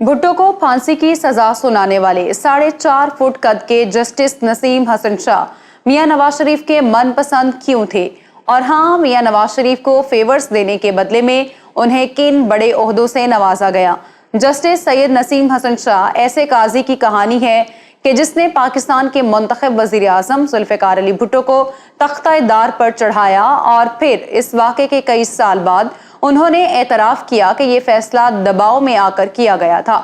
भुट्टो को फांसी की सजा सुनाने वाले 4.5 फुट कद के जस्टिस नसीम हसन शाह मियां नवाज शरीफ के मनपसंद क्यों थे, और हाँ, मियां नवाज शरीफ को फेवर्स देने के बदले में उन्हें किन बड़े ओहदों से नवाजा गया। जस्टिस सैयद नसीम हसन शाह ऐसे काजी की कहानी है कि जिसने पाकिस्तान के मुंतखब वजीर आजम जुल्फिकार अली भुट्टो को तख्ता-ए-दार पर चढ़ाया और फिर इस वाक़े के कई साल बाद उन्होंने एतराफ़ किया कि ये फैसला दबाव में आकर किया गया था।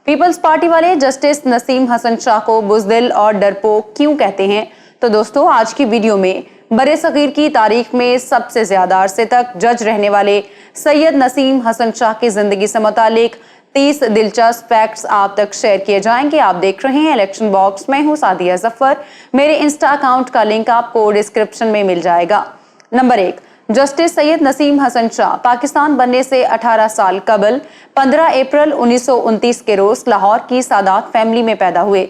पीपल्स पार्टी वाले जस्टिस नसीम हसन शाह को बुज़दिल और डरपोक क्यों कहते हैं? तो दोस्तों, आज की वीडियो में बरे सगीर की तारीख में सबसे ज्यादा अरसे तक जज रहने वाले सैयद नसीम हसन शाह की जिंदगी से मुतालिक 30 दिलचस्प फैक्ट्स आप तक शेयर किए जाएंगे। आप देख रहे हैं इलेक्शन बॉक्स। मैं हूं सादिया जफर। मेरे इंस्टा अकाउंट का लिंक आपको डिस्क्रिप्शन में मिल जाएगा। नंबर 1, जस्टिस सैयद नसीम हसन शाह पाकिस्तान बनने से 18 साल कबल 15 अप्रैल 1929 के रोज लाहौर की सादात फैमिली में पैदा हुए।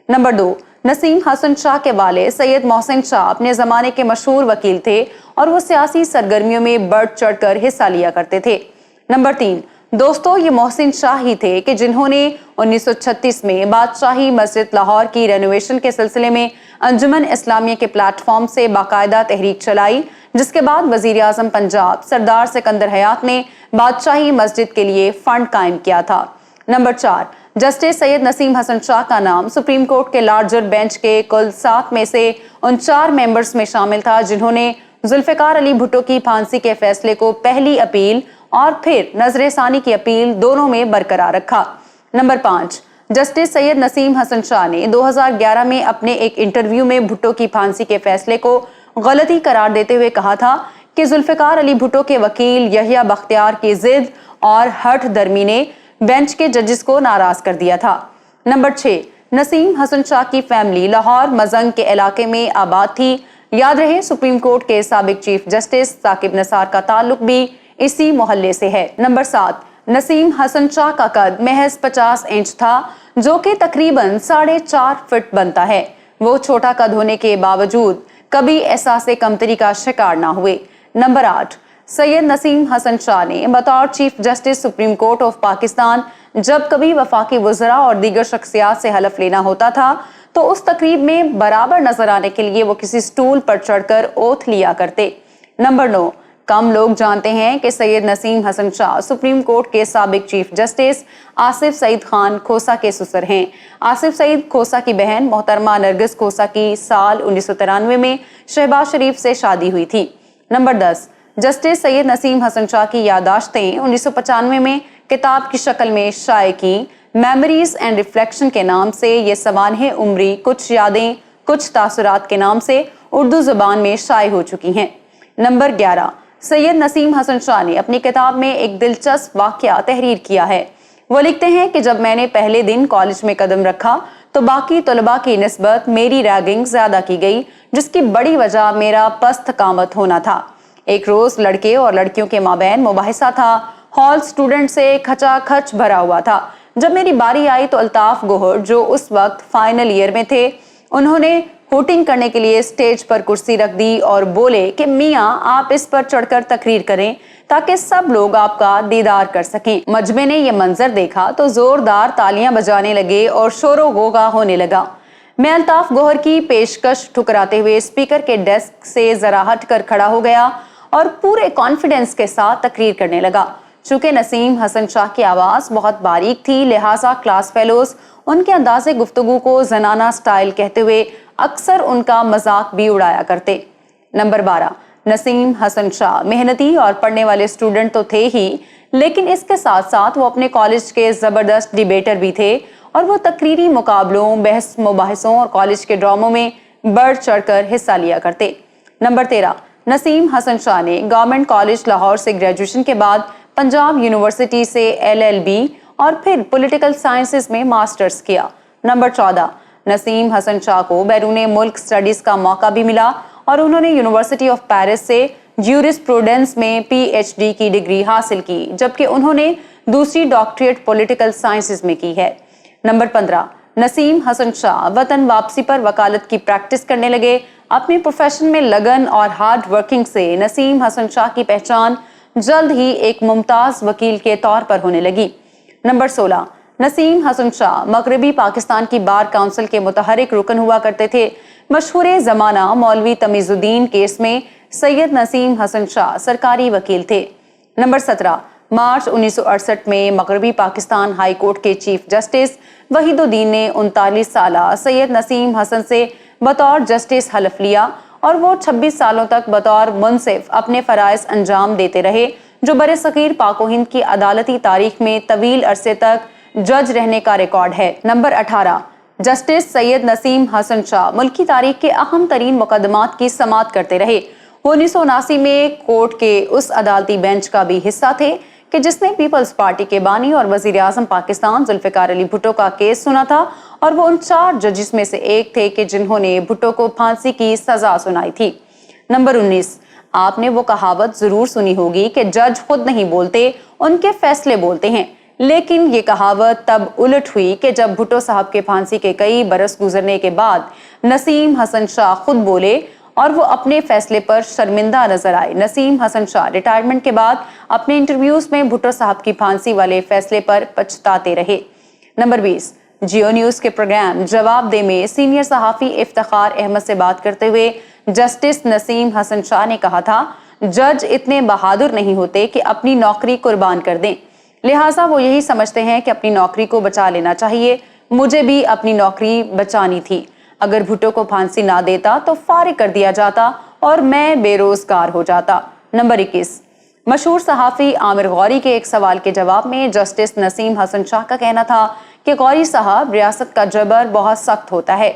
नंबर 2, नसीम हसन शाह के वाले सैयद मोहसिन शाह अपने जमाने के मशहूर वकील थे और वो सियासी सरगर्मियों में बढ़ चढ़कर हिस्सा लिया करते थे। नंबर 3, दोस्तों, ये मोहसिन शाह ही थे कि जिन्होंने 1936 में बादशाही मस्जिद लाहौर की रेनोवेशन के सिलसिले में अंजुमन इस्लामिया के प्लेटफॉर्म से बाकायदा तहरीक चलाई, जिसके बाद वजीर आजम पंजाब सरदार सिकंदर हयात ने बादशाही मस्जिद के लिए फंड कायम किया था। नंबर 4, जस्टिस सैयद नसीम हसन शाह का नाम सुप्रीम कोर्ट के लार्जर बेंच के कुल 7 में से उन 4 मेंबर्स में शामिल था जिन्होंने जुल्फिकार अली भुट्टो की फांसी के फैसले को पहली अपील और फिर नजरे सानी की अपील दोनों में बरकरार रखा। नंबर 5, जस्टिस सैयद नसीम हसन शाह ने 2011 में अपने एक इंटरव्यू में भुट्टो की फांसी के फैसले को गलती करार देते हुए कहा था कि जुल्फिकार अली भुट्टो के वकील यहिया बख्तियार की जिद और हठ दर्मी ने बेंच के जजेस को नाराज कर दिया था। नंबर 6, नसीम हसन शाह की फैमिली लाहौर मजंग के इलाके में आबाद थी। याद रहे, सुप्रीम कोर्ट के साबिक चीफ जस्टिस साकिब निसार का ताल्लुक भी इसी मोहल्ले से है। नंबर 7, नसीम हसन शाह का कद महज 50 इंच था, जो कि तकरीबन 4.5 फुट बनता है। वो छोटा कद होने के बावजूद कभी एहसास कमतरी का शिकार ना हुए। नंबर 8, सैयद नसीम हसन शाह ने बतौर chief justice supreme court of Pakistan जब कभी वफाकी वज़रा और दीगर शख्सियात से हलफ लेना होता था तो उस तकरीब में बराबर नजर आने के लिए वो किसी स्टूल पर चढ़कर ओथ लिया करते। नंबर 9, कम लोग जानते हैं कि सैयद नसीम हसन शाह सुप्रीम कोर्ट के साबिक चीफ जस्टिस आसिफ सईद खान खोसा के ससुर हैं। आसिफ सईद खोसा की बहन मोहतरमा नरगिस खोसा की साल 1993 में शहबाज शरीफ से शादी हुई थी। नंबर 10, जस्टिस सैयद नसीम हसन शाह की यादाश्तें 1995 में किताब की शक्ल में शाये की। मेमोरीज एंड रिफ्लेक्शन के नाम से ये सवानह उम्री कुछ यादें कुछ तासुरात के नाम से उर्दू जुबान में शाये हो चुकी हैं। नंबर 11, सैयद नसीम हसन शाह ने अपनी किताब में एक दिलचस्प वाकया तहरीर किया है। वो लिखते हैं कि जब मैंने पहले दिन कॉलेज में कदम रखा तो बाकी तलबा की निस्बत मेरी रैगिंग ज्यादा की गई, जिसकी बड़ी वजह मेरा पस्त कामत होना था। एक रोज लड़के और लड़कियों के माबैन मुबाहिसा था। हॉल स्टूडेंट से खचाखच भरा हुआ था। जब मेरी बारी आई तो अल्ताफ गोहर, जो उस वक्त फाइनल ईयर में थे, उन्होंने होटिंग करने के लिए स्टेज पर कुर्सी रख दी और बोले कि मियाँ, आप इस पर चढ़कर तकरीर करें ताकि सब लोग आपका दीदार कर सकें। मजमे ने यह मंजर देखा तो जोरदार तालियां बजाने लगे और शोरो गोगा होने लगा। मैं अल्ताफ गोहर की पेशकश ठुकराते हुए स्पीकर के डेस्क से जरा हटकर खड़ा हो गया और पूरे कॉन्फिडेंस के साथ तकरीर करने लगा। चूंकि नसीम हसन शाह की आवाज बहुत बारीक थी, लिहाजा क्लास फेलोज उनके अंदाजे गुफ्तगू को जनाना स्टाइल कहते हुए अक्सर उनका मजाक भी उड़ाया करते। नंबर 12, नसीम हसन शाह मेहनती और पढ़ने वाले स्टूडेंट तो थे ही, लेकिन इसके साथ साथ वो अपने कॉलेज के जबरदस्त डिबेटर भी थे और वो तकरीरी मुकाबलों, बहस मुबाहिसों और कॉलेज के ड्रामों में बढ़ चढ़कर हिस्सा लिया करते। नंबर 13, नसीम हसन शाह ने गवर्नमेंट कॉलेज लाहौर से ग्रेजुएशन के बाद पंजाब यूनिवर्सिटी से LLB और फिर पॉलिटिकल साइंसेस में मास्टर्स किया। नंबर 14, नसीम हसन शाह को बैरून मुल्क स्टडीज का मौका भी मिला और उन्होंने यूनिवर्सिटी ऑफ पेरिस से ज्यूरिस्प्रूडेंस में PhD की डिग्री हासिल की, जबकि उन्होंने दूसरी डॉक्टरेट पॉलिटिकल साइंसेस में की है। नंबर 15, नसीम हसन शाह वतन वापसी पर वकालत की प्रैक्टिस करने लगे। अपने प्रोफेशन में लगन और हार्ड वर्किंग से नसीम हसन शाह की पहचान जल्द ही एक मुमताज वकील के तौर पर होने लगी। नंबर 16, नसीम हसन शाह मगरबी पाकिस्तान की बार काउंसिल के मुतहरिक रुकन हुआ करते थे। मशहूर ज़माना मौलवी तमीजुद्दीन केस में सैयद नसीम हसन शाह सरकारी वकील थे। नंबर 17, मार्च 1968 में मगरबी पाकिस्तान हाई कोर्ट के चीफ जस्टिस वहीदुद्दीन ने 39 साल सैयद नसीम हसन से बतौर जस्टिस हलफ लिया और वो 26 सालों तक बतौर मुंसिफ अपने फराइज अंजाम देते रहे, जो बरे सगीर पाक व हिंद की अदालती तारीख में तवील अरसे तक जज रहने का रिकॉर्ड है। नंबर 18, जस्टिस सैयद नसीम हसन शाह मुल्की तारीख के अहम तरीन मुकदमात की समाअत करते रहे। वो 1979 में कोर्ट के उस अदालती बेंच का भी हिस्सा थे कि जिसने पीपल्स पार्टी के बानी और वजीर आजम पाकिस्तान जुल्फिकार अली भुट्टो का केस सुना था, और वो उन 4 जजिस में से एक थे कि जिन्होंने भुट्टो को फांसी की सजा सुनाई थी। नंबर 19, आपने वो कहावत जरूर सुनी होगी कि जज खुद नहीं बोलते, उनके फैसले बोलते हैं। लेकिन ये कहावत तब उलट हुई कि जब भुट्टो साहब के फांसी के कई बरस गुजरने के बाद नसीम हसन शाह खुद बोले और वो अपने फैसले पर शर्मिंदा नजर आए। नसीम हसन शाह रिटायरमेंट के बाद अपने इंटरव्यूज में भुट्टो साहब की फांसी वाले फैसले पर पछताते रहे। नंबर 20, जियो न्यूज के प्रोग्राम जवाब दे में सीनियर सहाफी इफ्तिखार अहमद से बात करते हुए जस्टिस नसीम हसन शाह ने कहा था, जज इतने बहादुर नहीं होते कि अपनी नौकरी कुर्बान कर दें, लिहाजा वो यही समझते हैं कि अपनी नौकरी को बचा लेना चाहिए। मुझे भी अपनी नौकरी बचानी थी। अगर भुट्टो को फांसी ना देता तो फारिग कर दिया जाता और मैं बेरोजगार हो जाता। नंबर 21, मशहूर सहाफी आमिर गौरी के एक सवाल के जवाब में जस्टिस नसीम हसन शाह का कहना था कि गौरी साहब, रियासत का जबर बहुत सख्त होता है।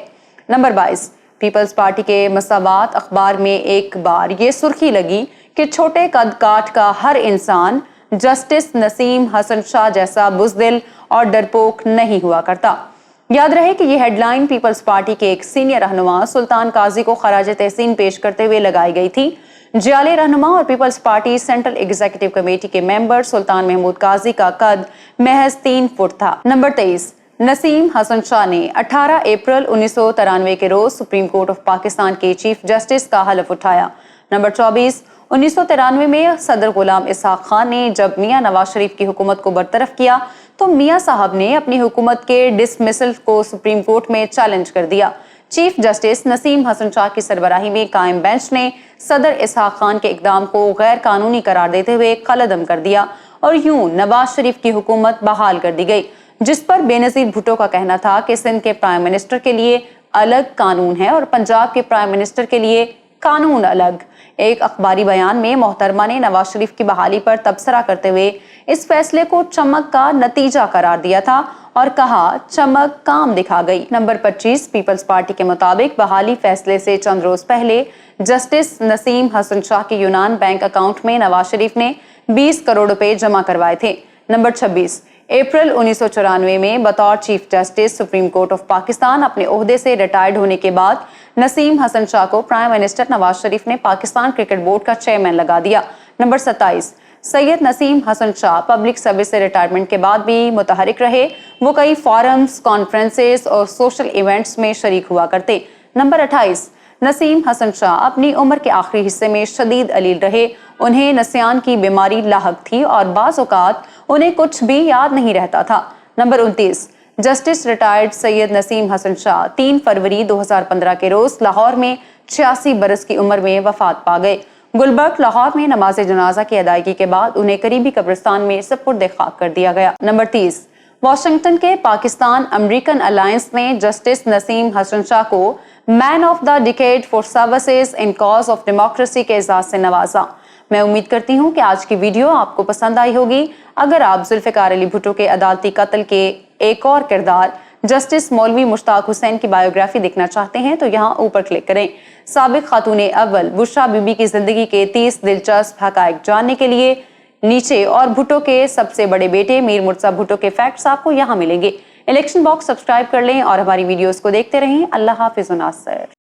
नंबर 22, पीपल्स पार्टी के मसावात अखबार में एक बार ये सुर्खी लगी कि छोटे कद काठ का हर इंसान जस्टिस नसीम हसन शाह जैसा बुज़दिल और डरपोक नहीं हुआ करता। याद रहे कि यह हेडलाइन पीपल्स पार्टी के एक सीनियर रहनुमा सुल्तान काजी को खराज तहसीन पेश करते हुए लगाई गई थी। जियाले रहनुमा और Peoples Party central executive committee के मेंबर सुल्तान महमूद काजी का कद महज 3 फुट था। नंबर 23, नसीम हसन शाह ने 18 अप्रैल 1993 के रोज सुप्रीम कोर्ट ऑफ पाकिस्तान के चीफ जस्टिस का हलफ उठाया। नंबर 24, 1993 में सदर गुलाम इसहाक खान ने जब मियां नवाज शरीफ की हुकूमत को बरतरफ किया तो मियां साहब ने अपनी हुकूमत के डिसमिसल को सुप्रीम कोर्ट में चैलेंज कर दिया। चीफ जस्टिस नसीम हसन शाह की सरबराही में कायम बेंच ने सदर इसहाक खान के इकदाम को गैर कानूनी करार देते हुए कलअदम कर दिया और यूं नवाज शरीफ की हुकूमत बहाल कर दी गई, जिस पर बेनजीर भुट्टो का कहना था कि सिंध के प्राइम मिनिस्टर के लिए अलग कानून है और पंजाब के प्राइम मिनिस्टर के लिए कानून अलग। एक अखबारी बयान में मोहतरमा ने नवाज शरीफ की बहाली पर तबसरा करते हुए इस फैसले को चमक का नतीजा करार दिया था और कहा, चमक काम दिखा गई। नंबर 25, पीपल्स पार्टी के मुताबिक बहाली फैसले से चंद रोज पहले जस्टिस नसीम हसन शाह के यूनान बैंक अकाउंट में नवाज शरीफ ने 20 करोड़ रुपए जमा करवाए थे। नंबर 26, अप्रैल 1994 में बतौर chief justice supreme court of Pakistan अपने ओहदे से रिटायर्ड होने के बाद नसीम हसन शाह को प्राइम मिनिस्टर नवाज शरीफ ने पाकिस्तान क्रिकेट बोर्ड का चेयरमैन लगा दिया। Number 27, Syed Naseem Hasan Shah public service से रिटायरमेंट के बाद भी मुतहरिक रहे। वो कई फोरम्स, कॉन्फ्रेंसेस और सोशल इवेंट्स में शरीक हुआ करते। नंबर 28, नसीम हसन शाह अपनी उम्र के आखिरी हिस्से में शदीद अलील रहे। उन्हें नसियान की बीमारी लाहक थी और बाज़ औक़ात उन्हें कुछ भी याद नहीं रहता था। Number 29, justice retired Syed Naseem Hasan Shah 3 फरवरी 2015 के रोज लाहौर में 86 बरस की उम्र में वफात पा गए। गुलबर्ग लाहौर में नमाज जनाजा की अदायगी के बाद उन्हें करीबी कब्रिस्तान में सपुर्द खाक कर दिया गया। नंबर 30, वाशिंगटन के पाकिस्तान अमेरिकन अलायंस ने जस्टिस नसीम हसन शाह को man of the decade for services in cause of democracy के एजाज से नवाजा। मैं उम्मीद करती हूँ कि आज की वीडियो आपको पसंद आई होगी। अगर आप जुल्फिकार अली भुट्टो के अदालती कत्ल के एक और किरदार जस्टिस मौलवी मुश्ताक हुसैन की बायोग्राफी देखना चाहते हैं तो यहाँ ऊपर क्लिक करें। साबिक खातून अव्वल बुशरा बीबी की जिंदगी के 30 दिलचस्प हकायक जानने के लिए नीचे और भुट्टो के सबसे बड़े बेटे मीर मुर्तजा भुट्टो के फैक्ट्स आपको यहाँ मिलेंगे। इलेक्शन बॉक्स सब्सक्राइब कर लें और हमारी वीडियोस को देखते रहें। अल्लाह हाफिज़।